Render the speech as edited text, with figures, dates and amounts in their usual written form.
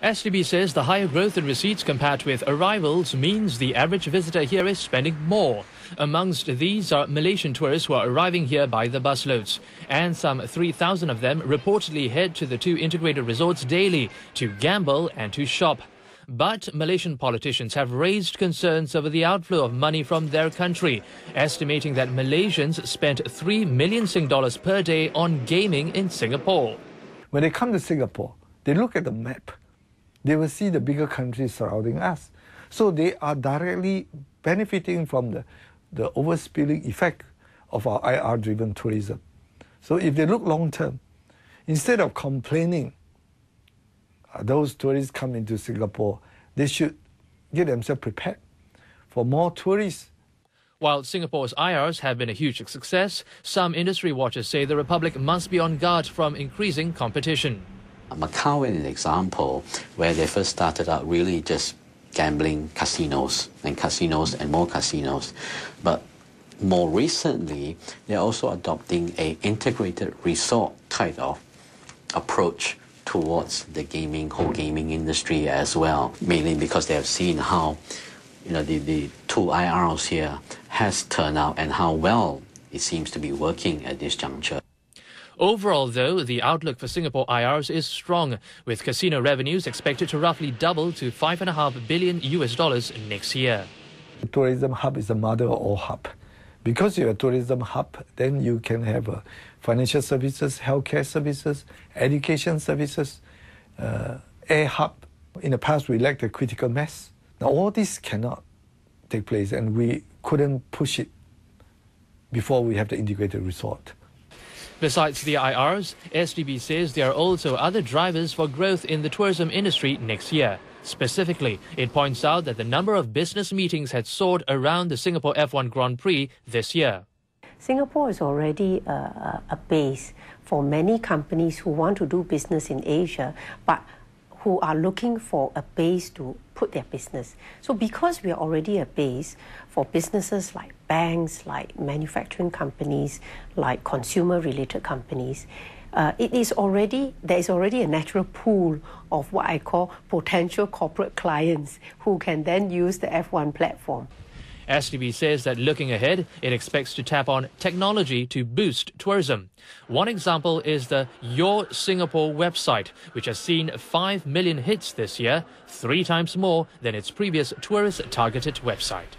STB says the higher growth in receipts compared with arrivals means the average visitor here is spending more. Amongst these are Malaysian tourists who are arriving here by the busloads. And some 3,000 of them reportedly head to the two integrated resorts daily to gamble and to shop. But Malaysian politicians have raised concerns over the outflow of money from their country, estimating that Malaysians spent 3 million Sing dollars per day on gaming in Singapore. When they come to Singapore, they look at the map. They will see the bigger countries surrounding us. So they are directly benefiting from the overspilling effect of our IR-driven tourism. So if they look long-term, instead of complaining, those tourists come into Singapore, they should get themselves prepared for more tourists. While Singapore's IRs have been a huge success, some industry watchers say the Republic must be on guard from increasing competition. Macau is an example where they first started out really just gambling casinos and more casinos. But more recently, they're also adopting an integrated resort type of approach towards the whole gaming industry as well, mainly because they have seen how the two IRs here has turned out and how well it seems to be working at this juncture. Overall, though, the outlook for Singapore IRs is strong, with casino revenues expected to roughly double to $5.5 billion next year. The tourism hub is the mother of all hubs. Because you're a tourism hub, then you can have financial services, healthcare services, education services, air hub. In the past, we lacked a critical mass. Now, all this cannot take place, and we couldn't push it before we have the integrated resort. Besides the IRs, STB says there are also other drivers for growth in the tourism industry next year. Specifically, it points out that the number of business meetings had soared around the Singapore F1 Grand Prix this year. Singapore is already a base for many companies who want to do business in Asia, but who are looking for a base to put their business. So because we are already a base for businesses like banks, like manufacturing companies, like consumer-related companies, there is already a natural pool of what I call potential corporate clients who can then use the F1 platform. STB says that looking ahead, it expects to tap on technology to boost tourism. One example is the Your Singapore website, which has seen 5 million hits this year, 3 times more than its previous tourist-targeted website.